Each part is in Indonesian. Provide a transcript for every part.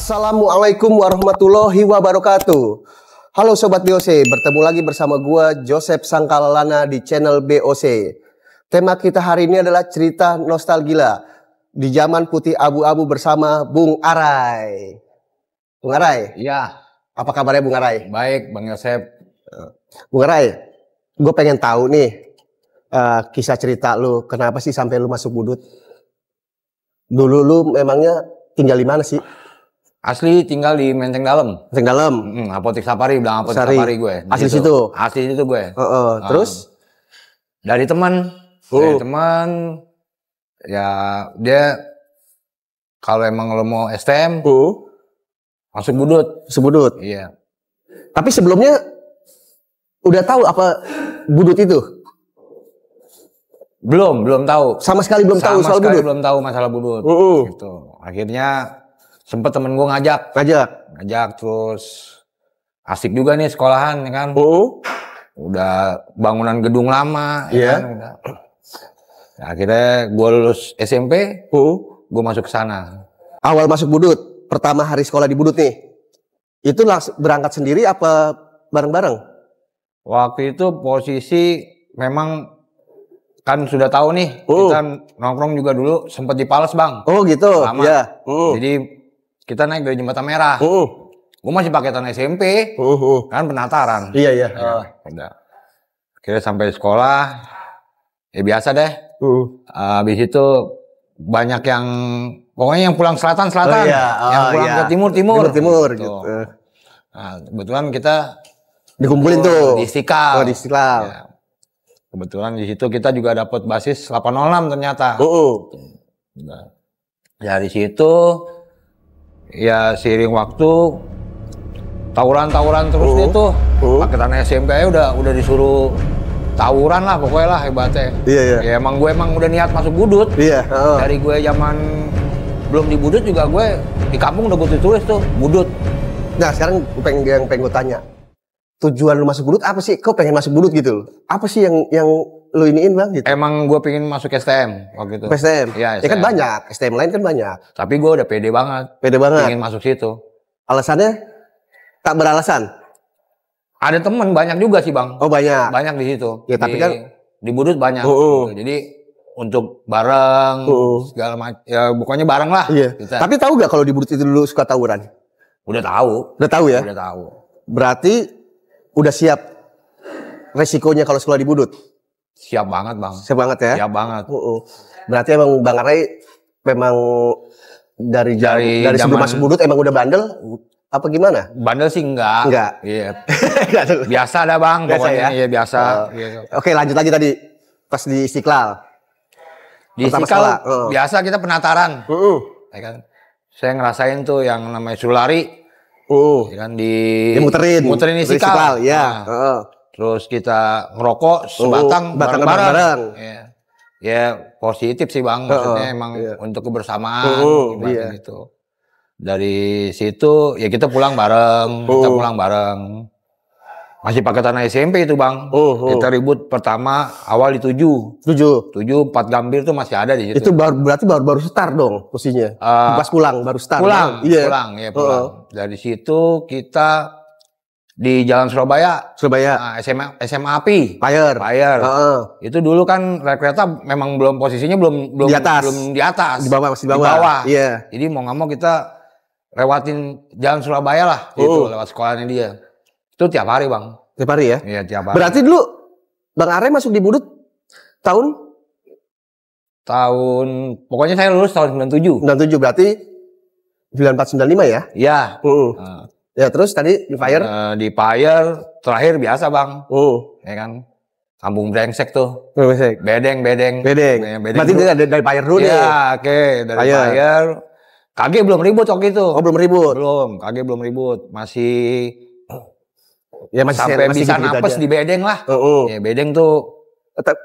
Assalamualaikum warahmatullahi wabarakatuh. Halo Sobat BOC, bertemu lagi bersama gua Joseph Sangkalalana di channel BOC. Tema kita hari ini adalah cerita nostalgia di zaman putih abu-abu bersama Bung Arai. Bung Arai? Iya. Apa kabarnya Bung Arai? Baik, Bang Yosep. Bung Arai, gue pengen tahu nih kisah cerita lu. Kenapa sih sampai lu masuk Budut? Dulu lu memangnya tinggal di mana sih? Asli tinggal di Menteng Dalam. Menteng Dalam. Apotek Sapari, bilang Apotek Sapari gue. Asli situ. Asli situ gue. Terus dari teman, ya dia kalau emang lo mau STM, masuk Budut. Masuk Budut. Iya. Tapi sebelumnya udah tahu apa Budut itu? Belum tahu. Sama sekali belum tahu soal Budut. Belum tahu masalah Budut. Gitu. Akhirnya sempet temen gue ngajak terus asik juga nih sekolahan ya kan. Udah bangunan gedung lama ya kan. Udah. Nah, akhirnya gue lulus SMP, gue masuk ke sana. Awal masuk Budut, pertama hari sekolah di Budut nih, itu langsung berangkat sendiri apa bareng-bareng? Waktu itu posisi memang kan sudah tahu nih, kita nongkrong juga dulu sempet di Pales Bang. Oh gitu. Lama. Ya. Jadi kita naik dari Jembatan Merah. Gue masih pakai tanah SMP, kan penataran. Iya. Udah. Akhirnya sampai sekolah, ya biasa deh. Habis itu banyak yang, pokoknya yang pulang selatan, yang pulang ke timur. Gitu. Nah, kebetulan kita dikumpulin tuh di Istiqlal. Di Istiqlal. Ya. Kebetulan di situ kita juga dapat basis 806 ternyata. Nah, dari situ ya seiring waktu tawuran terus dia tuh. Pakai tanah SMP udah disuruh tawuran lah pokoknya lah hebatnya. Iya. Ya emang gue udah niat masuk Budut. Iya. Dari gue zaman belum di Budut juga gue di kampung udah gue tulis tuh Budut. Nah sekarang pengen gue tanya, tujuan lu masuk Budut apa sih? Kok pengen masuk Budut gitu? Apa sih yang lu iniin Bang gitu? Emang gue pengen masuk STM waktu itu. STM? Iya, ya kan banyak, STM lain kan banyak. Tapi gue udah pede banget. Pengen masuk situ. Alasannya? Tak beralasan? Ada temen banyak juga sih Bang. Oh banyak? Banyak di situ. Ya tapi kan di Budut banyak. Gitu. Jadi untuk bareng, segala macam, ya pokoknya bareng lah. Iya. Kita. Tapi tahu gak kalau di Budut itu dulu suka tawuran? Udah tahu. Udah tahu ya? Udah tahu. Berarti udah siap resikonya kalau sekolah di Budut? Siap banget Bang. Siap banget ya? Siap banget. Berarti emang Bang Arai memang dari sebelum masuk Budut emang udah bandel? Apa gimana? Bandel sih enggak. Iya. Biasa dah Bang. Biasa pokoknya ya? Iya biasa. Oke lanjut lagi tadi. Pas di Istiqlal. Di Istiqlal biasa kita penataran. Ya kan? Saya ngerasain tuh yang namanya sulari. Ya kan muterin Istiqlal. Ya. Terus kita ngerokok sebatang bareng-bareng. Ya positif sih Bang, maksudnya emang untuk kebersamaan gitu. Dari situ ya kita pulang bareng, Masih pakai tanah SMP itu Bang. Kita ribut pertama awal di 7, 4 Gambir tuh masih ada di situ. Itu berarti baru start dong posisinya. Pas pulang baru start. Pulang. Dari situ kita di Jalan Surabaya. Nah, SMA API. Payer. Itu dulu kan rel kereta memang posisinya belum di atas. Di bawah, masih di bawah. Iya. Jadi mau nggak mau kita lewatin Jalan Surabaya lah gitu, lewat sekolahnya dia. Itu tiap hari Bang. Tiap hari ya? Iya, tiap hari. Berarti dulu Bang Arai masuk di Budut tahun pokoknya saya lulus tahun 97. 97 berarti 94 95 ya? Iya. Ya terus tadi di Payer? Di Payer terakhir biasa Bang. Ya kan. Kampung brengsek tuh. Bedeng. Berarti dari Payer dulu nih? Iya, dari Payer. KG belum ribut waktu itu. Oh belum ribut? Belum, KG belum ribut. Masih sampai masih bisa gitu napes aja. di Bedeng lah. Ya Bedeng tuh.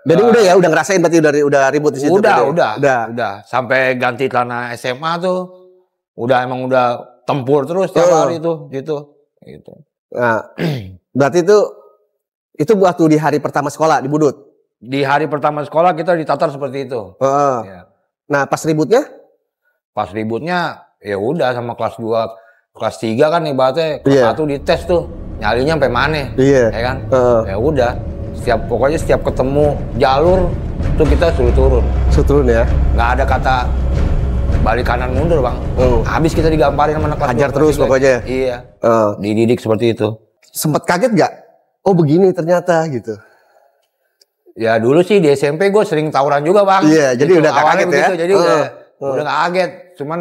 Bedeng udah ya, udah ngerasain berarti udah ribut di situ. Udah. Sampai ganti celana SMA tuh. Emang udah tempur terus tiap hari tuh gitu. Nah, berarti itu waktu di hari pertama sekolah di Budut. Di hari pertama sekolah kita ditatar seperti itu. Ya. Nah, pas ributnya? Pas ributnya ya udah sama kelas 2 kelas 3 kan ibaratnya kelas 1 dites tuh nyalinya sampai mana, ya kan? Ya udah, pokoknya setiap ketemu jalur tuh kita suruh turun. Suruh turun ya? Nggak ada kata balik kanan mundur bang. Habis kita digamparin sama anak kelas. Hajar terus pokoknya. Iya. Dididik seperti itu. Sempet kaget nggak? Oh begini ternyata gitu. Ya dulu sih di SMP gue sering tawuran juga bang. Iya, jadi udah gak kaget ya? Jadi udah gak kaget. Cuman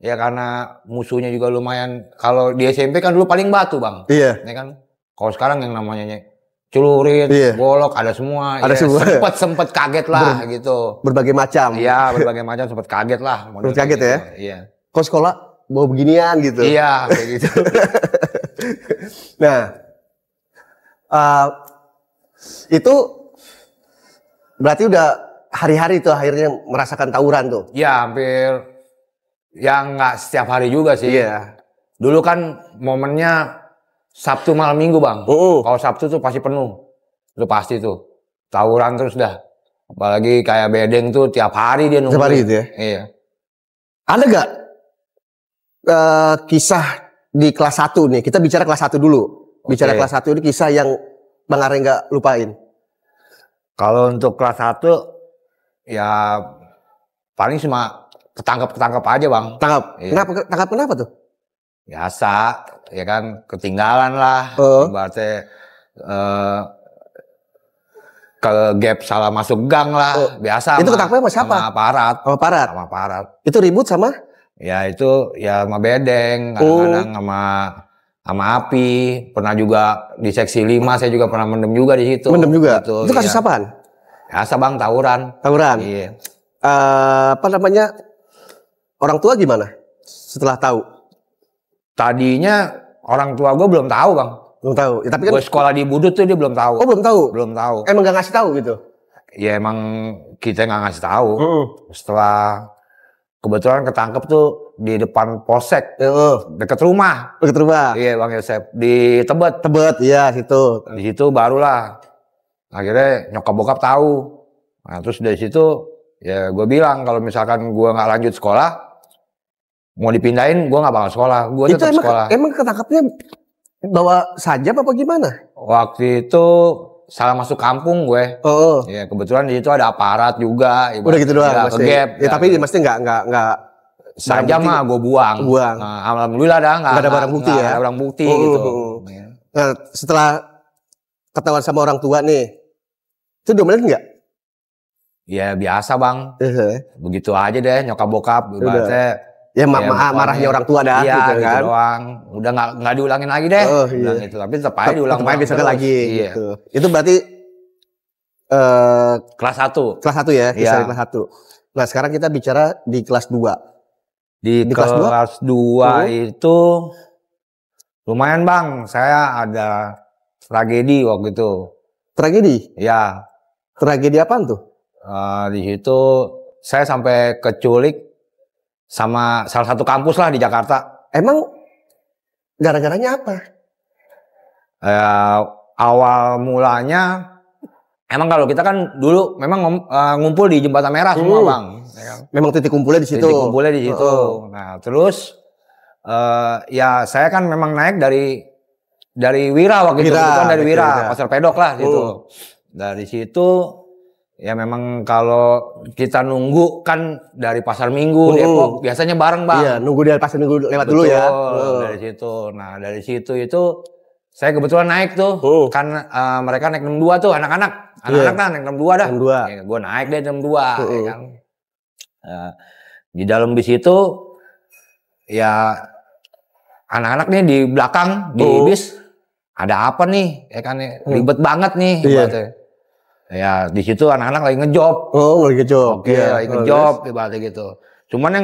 ya karena musuhnya juga lumayan. Kalau di SMP kan dulu paling batu bang. Iya. Ya kan. Kalau sekarang yang namanya celurit, golok ada semua. Ada semua. Sempet kaget lah gitu. Berbagai macam. Iya, berbagai macam sempet kaget lah. Sempet kaget gitu. ya? Iya. Kok sekolah bawa beginian gitu? Iya, kayak gitu. Nah, itu berarti udah hari-hari tuh akhirnya merasakan tawuran tuh? Ya hampir, ya nggak setiap hari juga sih. Iya. Dulu kan momennya Sabtu malam Minggu bang. Kalau Sabtu tuh pasti penuh. Itu pasti tuh. Tawuran terus dah. Apalagi kayak bedeng tuh tiap hari dia nunggu. Tiap hari itu ya? Iya. Ada gak kisah di kelas 1 nih? Kita bicara kelas 1 dulu. Bicara kelas 1 ini kisah yang Bang Are nggak lupain. Kalau untuk kelas 1 ya paling cuma ketangkep aja bang. Tangkap? Iya. Kenapa tuh? Biasa, ya kan ketinggalan lah. Ibaratnya ke gap salah masuk gang lah. Biasa. Itu ketangkepnya sama siapa? Sama aparat. Sama aparat? Sama aparat. Itu ribut sama? Ya itu ya sama bedeng, kadang-kadang sama api. Pernah juga di seksi 5 saya juga pernah mendem juga di situ. Mendem juga? Gitu, itu kasus apaan? Biasa bang, tawuran. Tawuran? Iya. Apa namanya? Orang tua gimana setelah tahu? Tadinya orang tua gue belum tahu bang. Belum tahu. Ya, tapi kan gue sekolah di Budut tuh dia belum tahu. Oh belum tahu? Belum tahu. Emang gak ngasih tahu gitu? Ya emang kita nggak ngasih tahu. Setelah kebetulan ketangkep tuh di depan polsek, deket rumah. Deket rumah? Iya bang Yosep, di Tebet. Tebet, iya situ. Di situ barulah akhirnya nyokap bokap tahu. Nah terus dari situ ya gue bilang kalau misalkan gue nggak lanjut sekolah, mau dipindahin gue nggak bakal sekolah. Gue tetap sekolah. Emang ketangkapnya bawa sajam apa gimana? Waktu itu salah masuk kampung gue. Ya kebetulan di situ ada aparat juga. Udah gitu doang. Gap, ya tapi mesti nggak saja mah gue buang. Nah, alhamdulillah nggak ada barang bukti ya. Ada barang bukti gitu. Nah setelah ketahuan sama orang tua nih, itu diomelin nggak? Ya biasa bang. Begitu aja deh nyokap bokap. Ya marahnya orang tua dah. Iya gitu kan. Doang. Udah nggak diulangin lagi deh. Gitu. Tapi tetap aja diulang lagi. Iya. Gitu. Itu berarti kelas 1. Kelas 1 ya, kisah kelas 1. Nah, sekarang kita bicara di kelas 2. Di kelas 2 itu lumayan bang. Saya ada tragedi waktu itu. Tragedi? Ya. Tragedi apaan tuh? Di situ saya sampai keculik sama salah satu kampus lah di Jakarta. Emang gara-garanya apa? Awal mulanya emang kalau kita kan dulu memang ngumpul di Jembatan Merah semua bang. Memang titik kumpulnya di situ. Titik kumpulnya di situ. Nah terus ya saya kan memang naik dari Wira waktu itu kan dari Wira Pasar Pedok lah gitu. Dari situ ya memang kalau kita nunggu kan dari Pasar Minggu Depok biasanya bareng bang. Iya, nunggu dari Pasar Minggu lewat dulu ya. Dari situ. Nah dari situ itu saya kebetulan naik tuh. Kan mereka naik 62 tuh anak-anak. Anak-anak kan naik 62 dah. 62. Ya, gue naik deh 62 ya kan. Di dalam bis itu ya anak-anak nih di belakang di bis ada apa nih? Ya kan ribet banget nih. Ya di situ anak-anak lagi ngejob. Lagi ngejob. Oke, lagi ngejob ibaratnya gitu. Cuman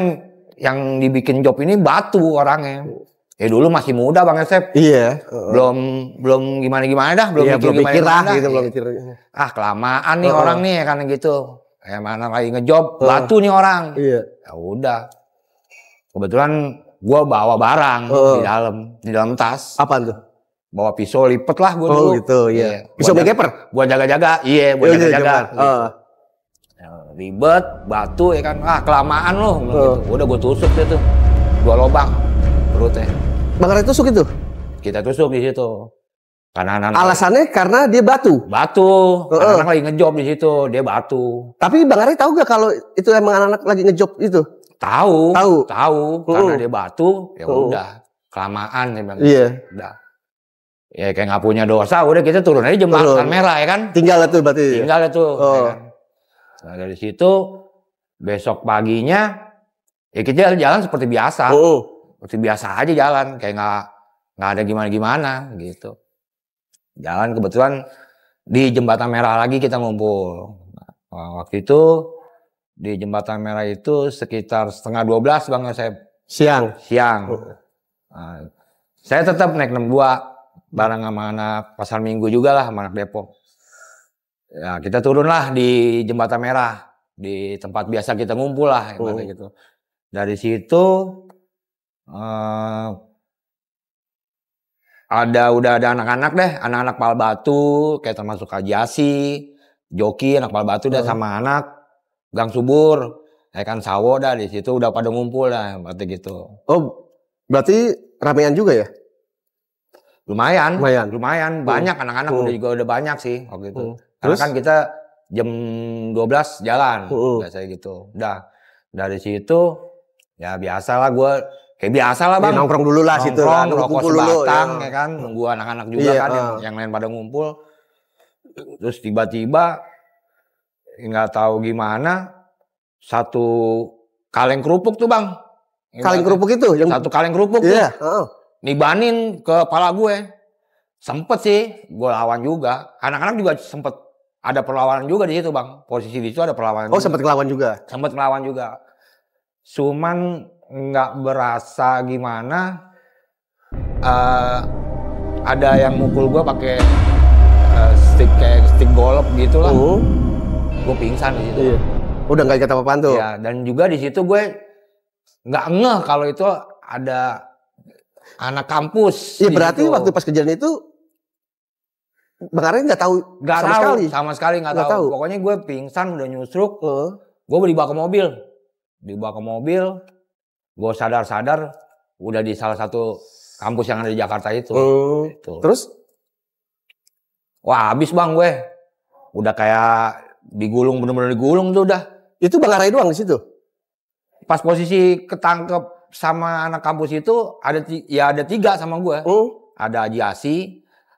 yang dibikin job ini batu orangnya. Ya dulu masih muda Bang Yosep. Iya. Belum gimana dah, belum mikir lah gitu, belum mikir. Ah, kelamaan nih orang nih kan gitu. Kayak mana lagi ngejob, batu nih orang. Iya. Ya udah. Kebetulan gua bawa barang di dalam tas. Apaan tuh? Bawa pisau lipet lah gue dulu. Oh gitu, iya. Pisau begeper? Buat jaga-jaga, iya buat jaga-jaga. Gitu. Ribet, batu ya kan, kelamaan loh. Gitu. Udah gue tusuk deh tuh, 2 lubang perutnya. Bang Ray tusuk itu? Kita tusuk di situ. Karena anak-anak Alasannya karena dia batu. Anak-anak lagi ngejob di situ, dia batu. Tapi Bang Ray tahu gak kalau itu emang anak-anak lagi ngejob itu? Tahu. Karena dia batu, ya udah kelamaan ya Bang. Iya. Udah. Ya kayak nggak punya dosa, udah kita turun aja jembatan merah ya kan. Tinggal itu berarti. Tinggal itu. Ya kan? Nah dari situ besok paginya ya kita jalan seperti biasa. Seperti biasa aja jalan, kayak nggak ada gimana-gimana gitu. Jalan kebetulan di jembatan merah lagi kita ngumpul. Nah, waktu itu di jembatan merah itu sekitar 11:30 Bang saya. Siang. Nah, saya tetap naik 62 bareng sama anak Pasar Minggu juga lah, sama anak Depok. Ya kita turunlah di jembatan merah, di tempat biasa kita ngumpul lah, gitu. Dari situ udah ada anak-anak deh, anak-anak Pal Batu, kayak termasuk Haji Asi, Joki, anak Pal Batu dah sama anak Gang Subur, kan Sawo dah di situ udah pada ngumpul dah, berarti gitu. Oh, berarti ramean juga ya? Lumayan, banyak anak-anak udah banyak sih waktu itu. Karena kan kita jam 12 jalan, biasa gitu. Udah dari situ ya biasalah gue kayak biasa lah Bang. Nongkrong dulu lah situ kan, rokok sebatang ya kan, nunggu anak-anak juga kan yang lain pada ngumpul. Terus tiba-tiba nggak tahu gimana satu kaleng kerupuk tuh Bang. Kaleng kerupuk itu? Satu kaleng kerupuk tuh. Nibanin ke kepala gue. Sempet sih gue lawan juga. Anak-anak juga sempet ada perlawanan juga di situ Bang. Posisi di situ ada perlawanan. Oh, sempet ngelawan juga? Sempet ngelawan juga. Cuman nggak berasa gimana. Ada yang mukul gue pakai stick golf gitu lah. Gue pingsan di situ. Iya. Udah nggak ingat apa-apaan tuh? Ya, dan juga di situ gue nggak ngeh kalau itu ada anak kampus. Iya berarti situ. Waktu pas kejadian itu Bang Ray nggak tahu sama sekali nggak tahu. Pokoknya gue pingsan udah nyusruk. Gue dibawa ke mobil. Gue sadar udah di salah satu kampus yang ada di Jakarta itu. Gitu. Terus? Wah habis Bang gue. Udah kayak digulung, bener-bener digulung tuh udah. Itu Bang Ray doang di situ? Pas posisi ketangkep sama anak kampus itu ada 3 sama gue. Ada Haji Asi,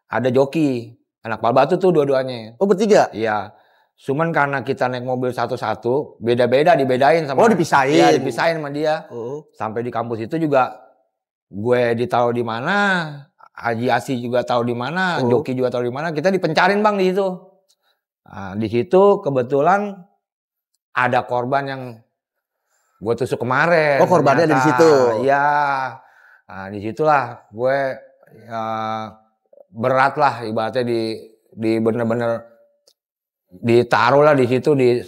ada Joki, anak Pal Batu tuh dua-duanya. Oh bertiga? Iya. Cuman karena kita naik mobil satu-satu, beda-beda dibedain sama. Oh dipisahin? Iya dipisahin sama dia. Sampai di kampus itu juga gue ditaruh di mana, Haji Asi juga tahu di mana, Joki juga tahu di mana. Kita dipencarin Bang di situ. Nah, di situ kebetulan ada korban yang gue tusuk kemarin. Oh korbannya ada di situ? Iya. Nah disitulah gue berat lah ibaratnya di bener-bener ditaruh lah di situ di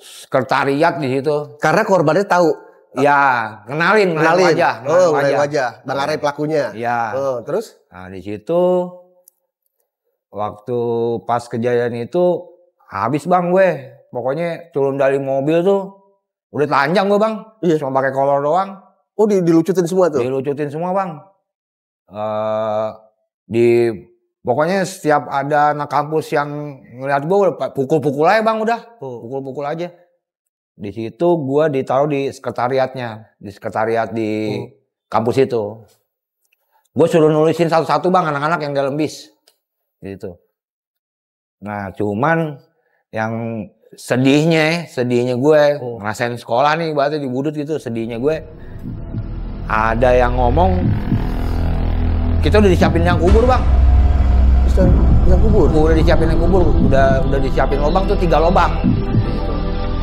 sekretariat di situ. Karena korbannya tahu? Ya kenalin wajah. Wajah. Bang Ray pelakunya? Iya. Terus? Nah di situ waktu pas kejadian itu habis Bang gue. Pokoknya turun dari mobil tuh udah telanjang gue Bang, cuma pakai kolor doang. Oh dilucutin semua tuh? Dilucutin semua Bang. Pokoknya setiap ada anak kampus yang ngeliat gue pukul-pukul aja Bang udah, pukul-pukul aja. Di situ gue ditaruh di sekretariatnya, di sekretariat di kampus itu. Gue suruh nulisin satu-satu Bang anak-anak yang dalam bis, gitu. Nah cuman yang sedihnya gue ngerasain sekolah nih berarti di Budut gitu, sedihnya gue ada yang ngomong kita udah disiapin yang kubur Bang. Yang kubur? Udah disiapin yang kubur, udah disiapin lubang tuh 3 lubang.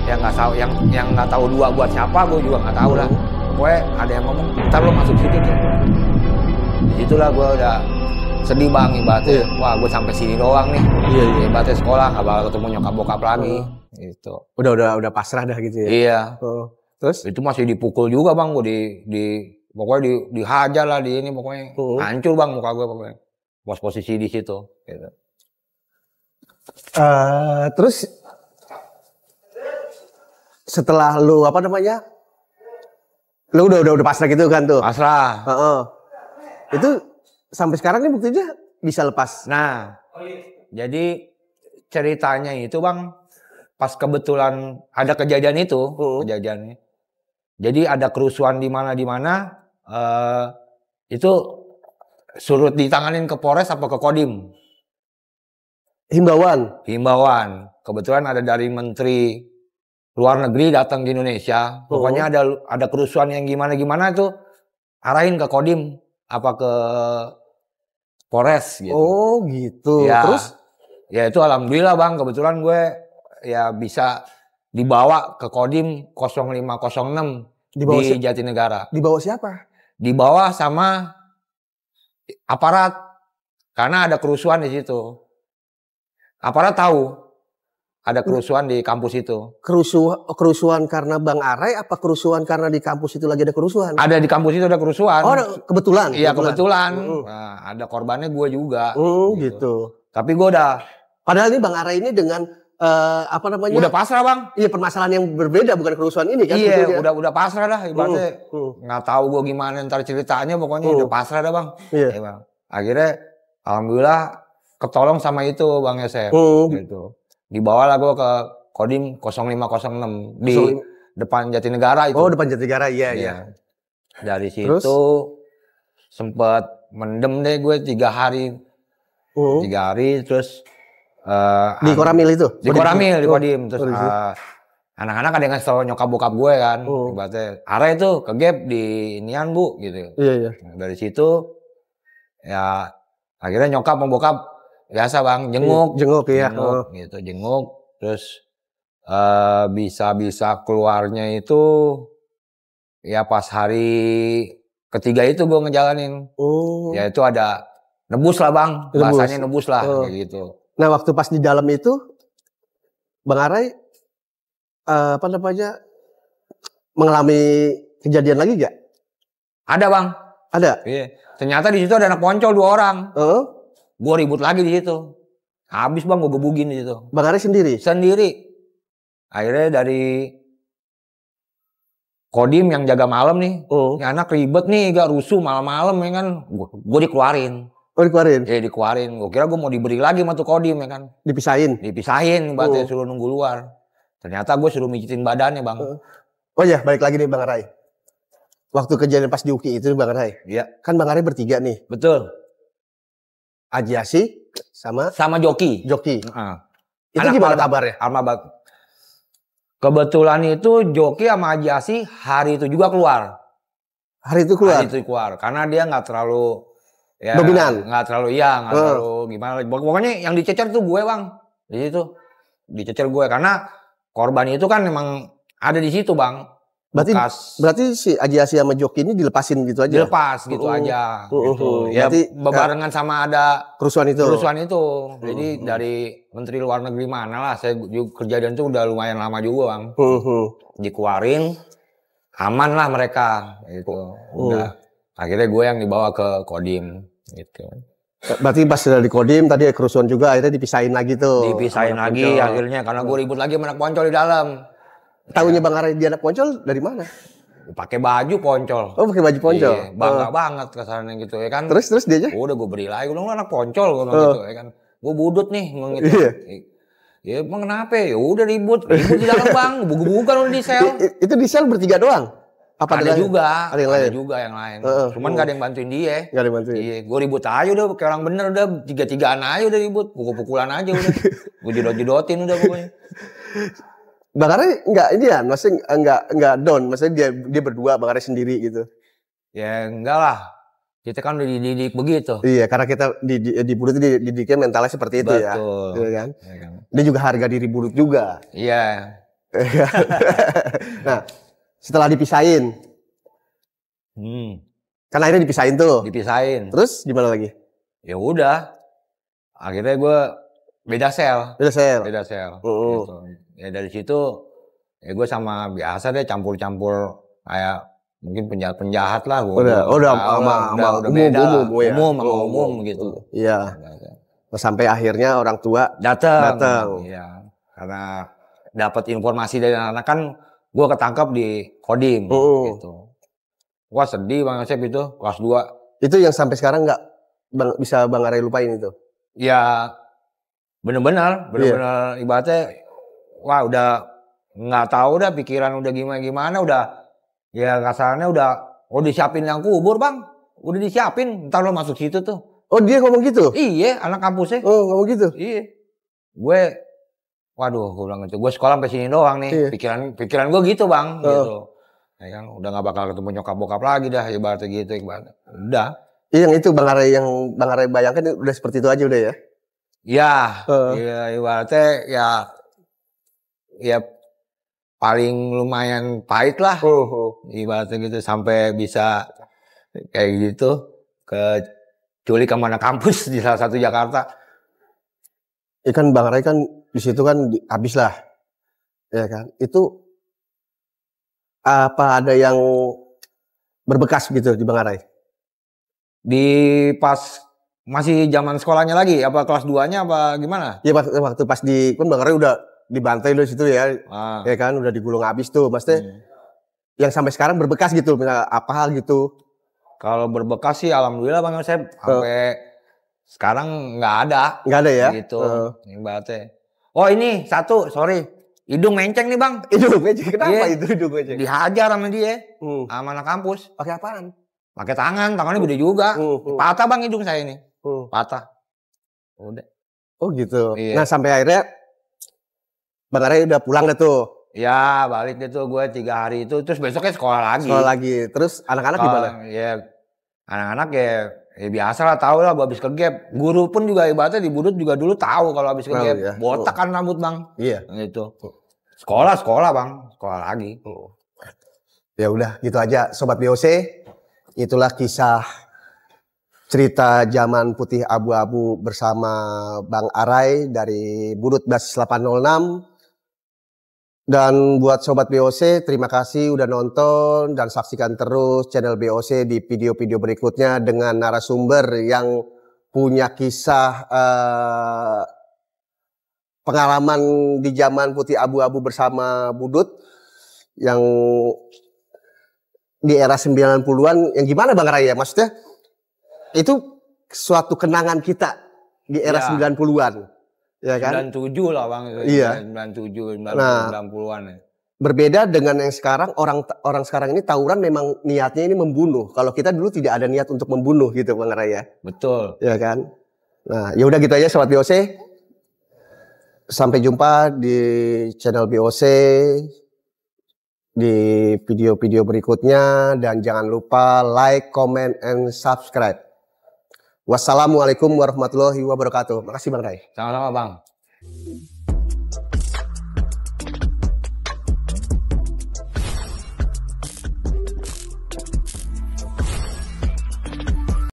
Yang nggak tahu, yang nggak tahu 2 buat siapa, gue juga nggak tahu lah. Pokoknya ada yang ngomong, ntar lo masuk situ tuh. Disitulah gue udah sedih Bang ibaratnya. Wah gue sampai sini doang nih. Ibaratnya sekolah nggak bakal ketemu nyokap bokap lagi. Gitu. Udah pasrah dah gitu ya. Iya. Terus? Itu masih dipukul juga Bang, gue pokoknya dihajar lah di ini pokoknya. Hancur Bang muka gue pokoknya. Pas posisi di situ. Gitu. Terus setelah lu lu udah pasrah gitu kan tuh? Pasrah. Itu sampai sekarang nih buktinya bisa lepas. Nah, jadi ceritanya itu Bang, pas kebetulan ada kejadian itu, kejadiannya. Jadi ada kerusuhan di mana itu surut ditanganin ke Polres apa ke Kodim. Himbauan. Kebetulan ada dari Menteri Luar Negeri datang di Indonesia. Pokoknya ada kerusuhan yang gimana itu arahin ke Kodim apa ke Polres gitu. Oh gitu. Ya, terus? Ya itu alhamdulillah Bang, kebetulan gue ya bisa dibawa ke Kodim 0506 di Jatinegara. Dibawa siapa? Dibawa sama aparat, karena ada kerusuhan di situ. Aparat tahu ada kerusuhan di kampus itu. Kerusuhan karena Bang Arai apa kerusuhan karena di kampus itu lagi ada kerusuhan? Ada di kampus itu ada kerusuhan. Oh, kebetulan? Iya kebetulan. Nah, ada korbannya gue juga. Gitu. Tapi gue udah. Padahal ini Bang Arai ini dengan apa namanya? Udah pasrah Bang. Iya, permasalahan yang berbeda, bukan kerusuhan ini kan? Iya, udah pasrah dah. Ibaratnya nggak tahu gue gimana ntar ceritanya, pokoknya udah pasrah dah Bang. Iya. Ya, Bang. Akhirnya alhamdulillah ketolong sama itu Bang Yosef. Gitu. Dibawalah gue ke Kodim 0506 di depan Jatinegara itu. Oh, depan Jatinegara, iya. Dari situ sempet mendem deh gue 3 hari. 3 hari terus di Koramil itu? Di Koramil, di Kodim. Terus anak-anak ada yang ngasih tau nyokap bokap gue kan. Ibaratnya Ara itu ke gap di inian Bu gitu. Iya. Nah, dari situ ya akhirnya nyokap sama bokap biasa Bang, jenguk gitu, jenguk. Terus bisa keluarnya itu ya pas hari ketiga itu gue ngejalanin. Ya itu ada nebus lah Bang, bahasanya nebus lah kayak gitu. Nah waktu pas di dalam itu Bang Arai apa namanya mengalami kejadian lagi gak? Ada Bang. Ada? Iya. Ternyata di situ ada anak poncol 2 orang. Gue ribut lagi di situ. Habis Bang, gue gebugin di situ. Bang Arai sendiri? Sendiri. Akhirnya dari Kodim yang jaga malam nih, ini anak ribet nih, gak rusuh malam-malam ya kan. Gue dikeluarin. Oh dikeluarin? Iya dikeluarin. Gue kira gue mau diberi lagi sama tuh Kodim ya kan. Dipisahin? Dipisahin, berarti suruh nunggu luar. Ternyata gue suruh mijitin badannya Bang. Oh iya, balik lagi nih Bang Arai. Waktu kejadian pas di UKI itu Bang Arai. Iya. Kan Bang Arai bertiga nih. Betul. Ajiasi sama Joki. Itu gimana kabarnya? Kebetulan itu Joki sama Ajiasi hari itu juga keluar. Hari itu keluar. Karena dia nggak terlalu dominan. Nggak terlalu gimana. Pokoknya yang dicecer tuh gue Bang. Di situ dicecer gue karena korban itu kan memang ada di situ Bang. Berarti si Ajiasi sama Joki ini dilepasin gitu aja? Dilepas gitu aja. Gitu. Ya bebarengan sama ada kerusuhan itu. Jadi dari Menteri Luar Negeri mana lah, saya juga kejadian itu udah lumayan lama juga Bang. Dikeluarin, aman lah mereka. Gitu. Udah. Akhirnya gue yang dibawa ke Kodim. Gitu. Berarti pas sudah di Kodim tadi kerusuhan juga, akhirnya dipisahin lagi tuh. Dipisahin lagi akhirnya karena gue ribut lagi sama anak poncol di dalam. Tahunya Bang Arai dia anak poncol dari mana? Pakai baju poncol. Oh, pakai baju poncol. Iya, bangga banget kesannya gitu ya kan. Terus dia aja? Udah gue beri lagi, gue anak poncol gue gitu ya kan. Gue budut nih gitu. Iya. Ya emang kenapa? Ya udah ribut di dalam Bang, bukan udah di sel. Itu di sel bertiga doang? Apa ada juga? Ada juga yang lain. Cuman gak ada yang bantuin dia. Gak ada yang bantuin. Iya, gue ribut aja udah kayak orang bener udah 3-3an aja udah ribut, pukul-pukulan aja udah. Gue jedot-jedotin udah pokoknya. Bang Arai maksudnya enggak down, maksudnya dia berdua Bang Arai sendiri gitu. Ya enggak lah. Kita kan udah dididik begitu. Iya, karena kita di Budut dididiknya mentalnya seperti itu. Betul. Ya. Kan? Dia juga harga diri Budut juga. Iya. Nah, setelah dipisahin. Kan akhirnya dipisahin tuh. Terus gimana lagi? Ya udah. Akhirnya gue beda sel. Gitu. Ya dari situ ya gue sama biasa deh campur-campur kayak mungkin penjahat lah. Udah beda umum gitu. Iya. Sampai akhirnya orang tua datang. Iya. Karena dapat informasi dari anak kan gue ketangkap di Kodim gitu. Wah sedih Bang Yosef itu kelas 2. Itu yang sampai sekarang nggak bisa Bang Arai lupain itu? Ya bener-bener ibaratnya wah udah nggak tahu dah pikiran udah gimana udah ya kasarnya udah disiapin yang kubur Bang, udah disiapin ntar lo masuk situ tuh. Oh dia ngomong gitu? Iya anak kampusnya. Oh ngomong gitu? Iya. Waduh gue bilang gitu, gue sekolah sampai sini doang nih. Iya. Pikiran gue gitu Bang, gitu. Ya kan udah nggak bakal ketemu nyokap bokap lagi dah ibaratnya gitu ibaratnya. Udah. Iya yang itu Bang Arai bayangkan udah seperti itu aja udah ya? Iya, iya ibaratnya ya paling lumayan pahit lah. Ibaratnya gitu sampai bisa kayak gitu culik sama anak kampus di salah satu Jakarta. Kan Bang Arai kan di situ kan habis lah. Ya kan? Itu apa ada yang berbekas gitu di Bang Arai? Di pas masih zaman sekolahnya lagi, apa kelas 2-nya apa gimana? Ya waktu pas kan Bang Arai udah dibantai dari situ ya. Ya kan udah digulung habis tuh. Maksudnya yang sampai sekarang berbekas gitu, apa hal gitu. Kalau berbekas sih alhamdulillah Bang saya sampai sekarang nggak ada. Nggak ada ya? Gitu. Ibaratnya. Oh ini satu, sorry. Hidung menceng nih Bang. Hidung menceng? Kenapa itu hidung menceng? Dihajar sama dia. Sama anak kampus. Pakai apaan? Pakai tangannya gede juga. Patah Bang hidung saya ini. Patah. Udah. Oh gitu. Iya. Nah sampai akhirnya Bang Arai udah pulang deh tuh. Ya balik deh tuh gue 3 hari itu. Terus besoknya sekolah lagi. Sekolah lagi. Terus anak-anak gimana? Ya anak-anak ya biasa lah tahu lah habis ke gap. Guru pun juga ibaratnya di Budut juga dulu tahu kalau habis ke gap. Ya. Botak kan rambut Bang. Iya. Gitu. Sekolah Bang. Sekolah lagi. Ya udah gitu aja Sobat BOC. Itulah kisah cerita zaman putih abu-abu bersama Bang Arai dari Budut Bas 806. Dan buat Sobat BOC, terima kasih udah nonton dan saksikan terus channel BOC di video-video berikutnya dengan narasumber yang punya kisah pengalaman di zaman putih abu-abu bersama Budut yang di era 90-an yang gimana Bang Arai ya? Maksudnya itu suatu kenangan kita di era 90-an. Ya kan? 97 lah Bang. Iya. 97, 90-an ya. Berbeda dengan yang sekarang, orang sekarang ini tawuran memang niatnya ini membunuh. Kalau kita dulu tidak ada niat untuk membunuh gitu Bang Arai ya. Betul. Ya kan? Nah, ya udah gitu aja Sobat BOC. Sampai jumpa di channel BOC di video-video berikutnya dan jangan lupa like, comment, and subscribe. Wassalamualaikum warahmatullahi wabarakatuh. Makasih Bang Arai. Sama-sama Bang.